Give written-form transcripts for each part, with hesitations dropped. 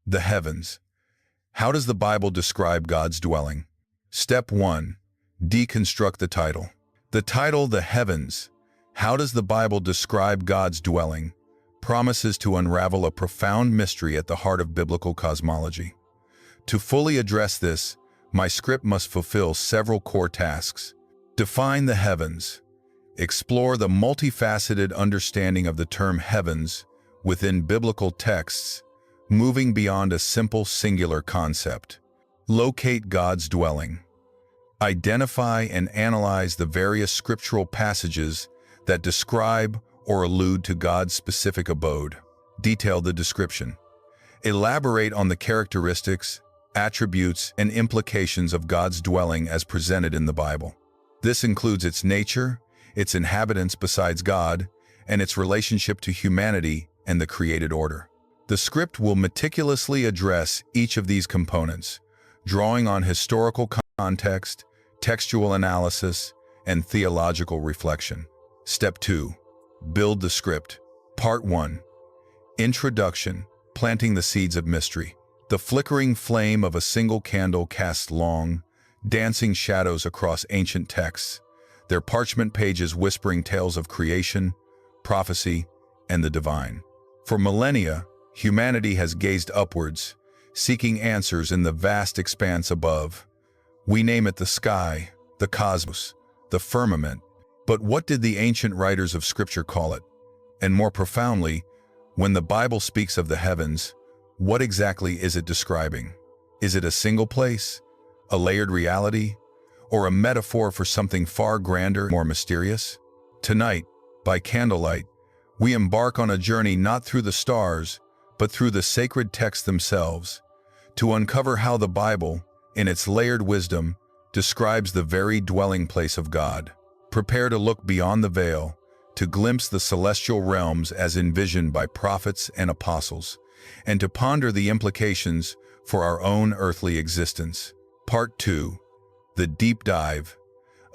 The heavens. How does the Bible describe God's dwelling? Step 1. Deconstruct the title. The title, The Heavens. How does the Bible describe God's dwelling? Promises to unravel a profound mystery at the heart of biblical cosmology. To fully address this, my script must fulfill several core tasks. Define the heavens. Explore the multifaceted understanding of the term heavens within biblical texts, moving beyond a simple singular concept. Locate God's dwelling. Identify and analyze the various scriptural passages that describe or allude to God's specific abode. Detail the description. Elaborate on the characteristics, attributes, and implications of God's dwelling as presented in the Bible. This includes its nature, its inhabitants besides God, and its relationship to humanity and the created order. The script will meticulously address each of these components, drawing on historical context, textual analysis, and theological reflection. Step 2. Build the script. Part 1. Introduction, planting the seeds of mystery. The flickering flame of a single candle casts long, dancing shadows across ancient texts, their parchment pages whispering tales of creation, prophecy, and the divine. For millennia, humanity has gazed upwards, seeking answers in the vast expanse above. We name it the sky, the cosmos, the firmament. But what did the ancient writers of Scripture call it? And more profoundly, when the Bible speaks of the heavens, what exactly is it describing? Is it a single place, a layered reality, or a metaphor for something far grander, more mysterious? Tonight, by candlelight, we embark on a journey not through the stars, but through the sacred texts themselves, to uncover how the Bible, in its layered wisdom, describes the very dwelling place of God. Prepare to look beyond the veil, to glimpse the celestial realms as envisioned by prophets and apostles, and to ponder the implications for our own earthly existence. Part 2. The Deep Dive,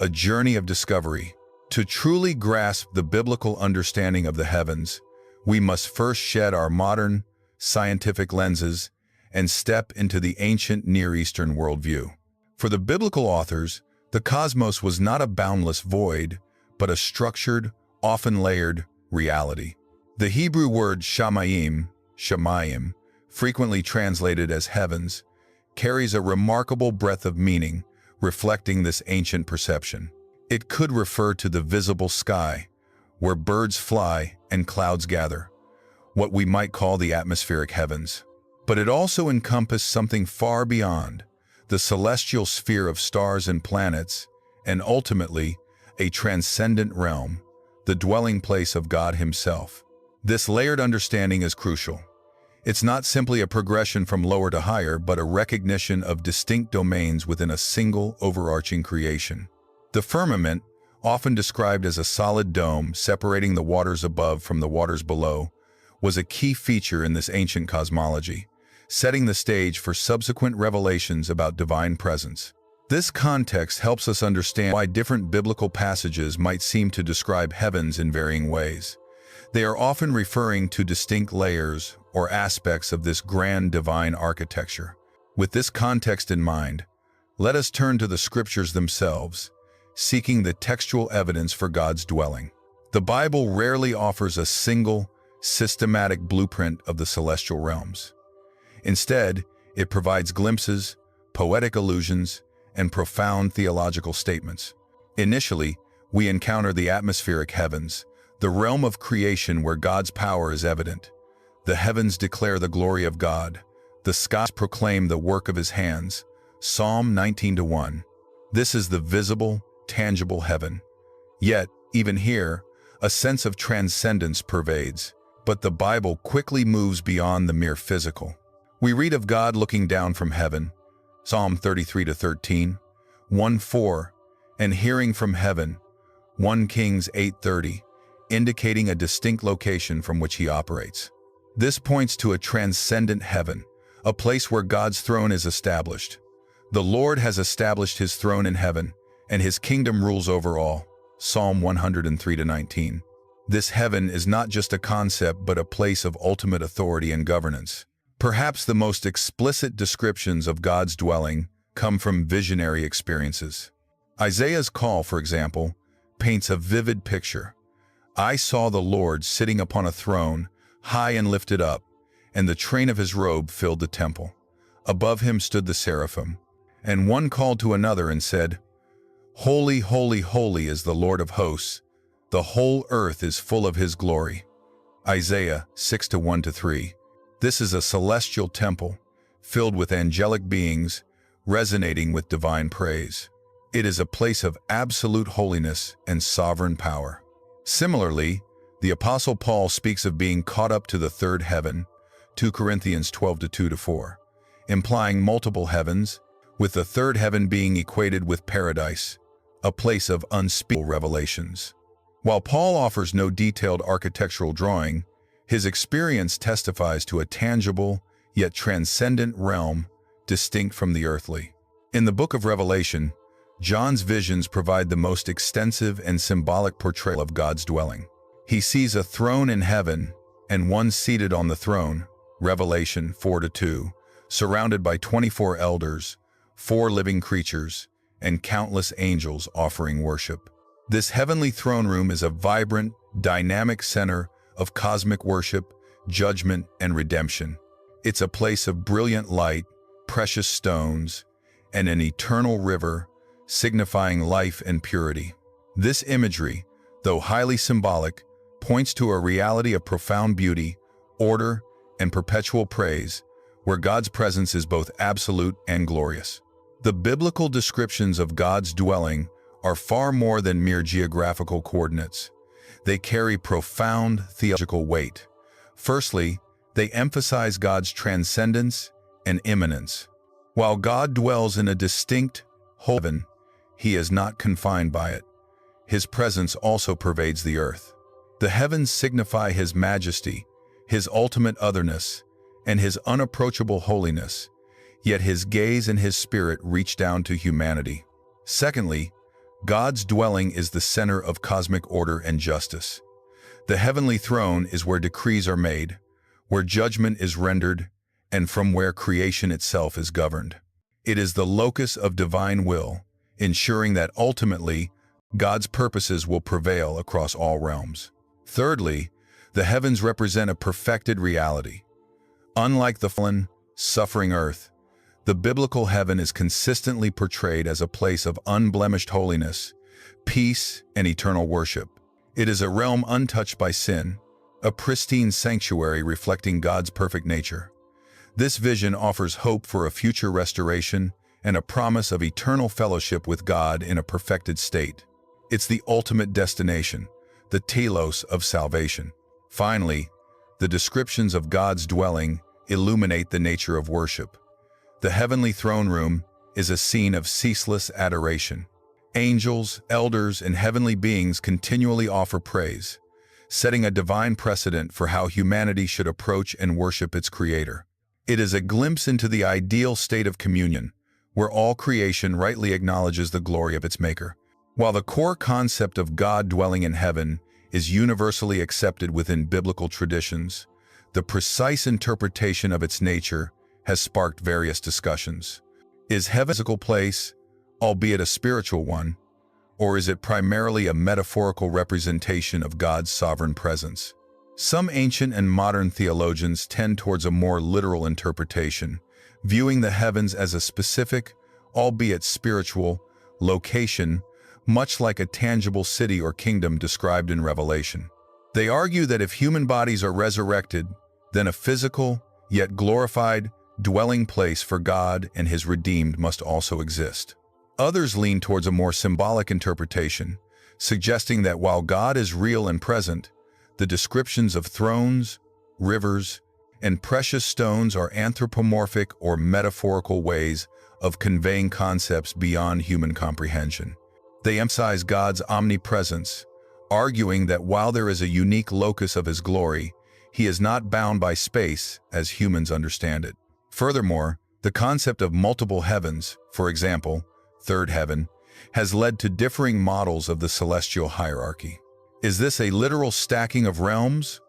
a journey of discovery. To truly grasp the biblical understanding of the heavens, we must first shed our modern, scientific lenses and step into the ancient Near Eastern worldview. For the biblical authors, the cosmos was not a boundless void, but a structured, often layered reality. The Hebrew word shamayim, frequently translated as heavens, carries a remarkable breadth of meaning, reflecting this ancient perception. It could refer to the visible sky, where birds fly and clouds gather, what we might call the atmospheric heavens. But it also encompassed something far beyond, the celestial sphere of stars and planets, and ultimately, a transcendent realm, the dwelling place of God Himself. This layered understanding is crucial. It's not simply a progression from lower to higher, but a recognition of distinct domains within a single overarching creation. The firmament, often described as a solid dome separating the waters above from the waters below, was a key feature in this ancient cosmology, setting the stage for subsequent revelations about divine presence. This context helps us understand why different biblical passages might seem to describe heavens in varying ways. They are often referring to distinct layers or aspects of this grand divine architecture. With this context in mind, let us turn to the scriptures themselves, seeking the textual evidence for God's dwelling. The Bible rarely offers a single, systematic blueprint of the celestial realms. Instead, it provides glimpses, poetic allusions, and profound theological statements. Initially, we encounter the atmospheric heavens, the realm of creation where God's power is evident. The heavens declare the glory of God. The skies proclaim the work of His hands. Psalm 19:1. This is the visible, tangible heaven. Yet, even here, a sense of transcendence pervades. But the Bible quickly moves beyond the mere physical. We read of God looking down from heaven, Psalm 33-13, 1:4, and hearing from heaven, 1 Kings 8:30, indicating a distinct location from which He operates. This points to a transcendent heaven, a place where God's throne is established. The Lord has established His throne in heaven, and His kingdom rules over all, Psalm 103-19. This heaven is not just a concept but a place of ultimate authority and governance. Perhaps the most explicit descriptions of God's dwelling come from visionary experiences. Isaiah's call, for example, paints a vivid picture. "I saw the Lord sitting upon a throne, high and lifted up, and the train of his robe filled the temple. Above him stood the seraphim, and one called to another and said, 'Holy, holy, holy is the Lord of hosts. The whole earth is full of his glory.'" Isaiah 6:1-3. This is a celestial temple, filled with angelic beings, resonating with divine praise. It is a place of absolute holiness and sovereign power. Similarly, the Apostle Paul speaks of being caught up to the third heaven, 2 Corinthians 12:2-4, implying multiple heavens, with the third heaven being equated with paradise, a place of unspeakable revelations. While Paul offers no detailed architectural drawing, his experience testifies to a tangible, yet transcendent realm distinct from the earthly. In the book of Revelation, John's visions provide the most extensive and symbolic portrayal of God's dwelling. He sees a throne in heaven and one seated on the throne, Revelation 4:2, surrounded by 24 elders, 4 living creatures, and countless angels offering worship. This heavenly throne room is a vibrant, dynamic center of cosmic worship, judgment, and redemption. It's a place of brilliant light, precious stones, and an eternal river, signifying life and purity. This imagery, though highly symbolic, points to a reality of profound beauty, order, and perpetual praise, where God's presence is both absolute and glorious. The biblical descriptions of God's dwelling are far more than mere geographical coordinates. They carry profound theological weight. Firstly, they emphasize God's transcendence and immanence. While God dwells in a distinct heaven, he is not confined by it. His presence also pervades the earth. The heavens signify his majesty, his ultimate otherness, and his unapproachable holiness, yet his gaze and his spirit reach down to humanity. Secondly, God's dwelling is the center of cosmic order and justice. The heavenly throne is where decrees are made, where judgment is rendered, and from where creation itself is governed. It is the locus of divine will, ensuring that ultimately God's purposes will prevail across all realms. Thirdly, the heavens represent a perfected reality. Unlike the fallen, suffering earth, the biblical heaven is consistently portrayed as a place of unblemished holiness, peace, and eternal worship. It is a realm untouched by sin, a pristine sanctuary reflecting God's perfect nature. This vision offers hope for a future restoration and a promise of eternal fellowship with God in a perfected state. It's the ultimate destination, the telos of salvation. Finally, the descriptions of God's dwelling illuminate the nature of worship. The heavenly throne room is a scene of ceaseless adoration. Angels, elders, and heavenly beings continually offer praise, setting a divine precedent for how humanity should approach and worship its Creator. It is a glimpse into the ideal state of communion, where all creation rightly acknowledges the glory of its Maker. While the core concept of God dwelling in heaven is universally accepted within biblical traditions, the precise interpretation of its nature has sparked various discussions. Is heaven a physical place, albeit a spiritual one, or is it primarily a metaphorical representation of God's sovereign presence? Some ancient and modern theologians tend towards a more literal interpretation, viewing the heavens as a specific, albeit spiritual, location, much like a tangible city or kingdom described in Revelation. They argue that if human bodies are resurrected, then a physical, yet glorified, dwelling place for God and his redeemed must also exist. Others lean towards a more symbolic interpretation, suggesting that while God is real and present, the descriptions of thrones, rivers, and precious stones are anthropomorphic or metaphorical ways of conveying concepts beyond human comprehension. They emphasize God's omnipresence, arguing that while there is a unique locus of his glory, he is not bound by space as humans understand it. Furthermore, the concept of multiple heavens, for example, third heaven, has led to differing models of the celestial hierarchy. Is this a literal stacking of realms,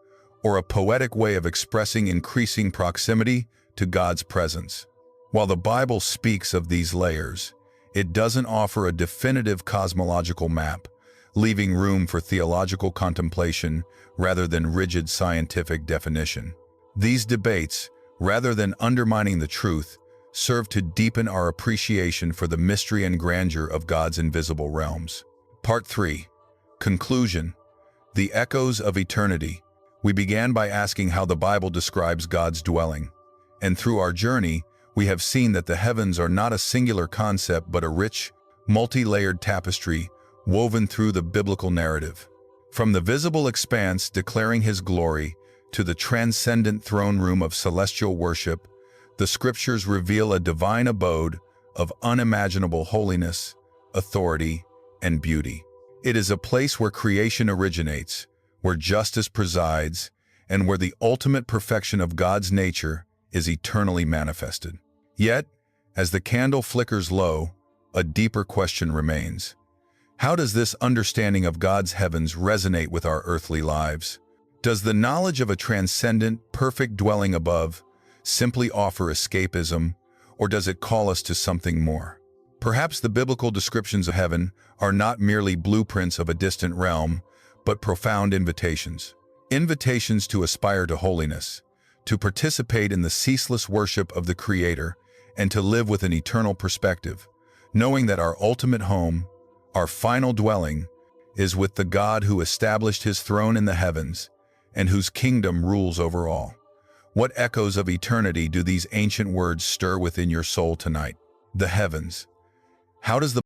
or a poetic way of expressing increasing proximity to God's presence. While the Bible speaks of these layers, it doesn't offer a definitive cosmological map, leaving room for theological contemplation rather than rigid scientific definition. These debates, rather than undermining the truth, serve to deepen our appreciation for the mystery and grandeur of God's invisible realms. Part 3. Conclusion. The Echoes of Eternity. We began by asking how the Bible describes God's dwelling, and through our journey, we have seen that the heavens are not a singular concept but a rich, multi-layered tapestry woven through the biblical narrative. From the visible expanse declaring His glory to the transcendent throne room of celestial worship, the Scriptures reveal a divine abode of unimaginable holiness, authority, and beauty. It is a place where creation originates, where justice presides, and where the ultimate perfection of God's nature is eternally manifested. Yet, as the candle flickers low, a deeper question remains. How does this understanding of God's heavens resonate with our earthly lives? Does the knowledge of a transcendent, perfect dwelling above simply offer escapism, or does it call us to something more? Perhaps the biblical descriptions of heaven are not merely blueprints of a distant realm, but profound invitations. Invitations to aspire to holiness, to participate in the ceaseless worship of the Creator, and to live with an eternal perspective, knowing that our ultimate home, our final dwelling, is with the God who established His throne in the heavens and whose kingdom rules over all. What echoes of eternity do these ancient words stir within your soul tonight? The heavens. How does the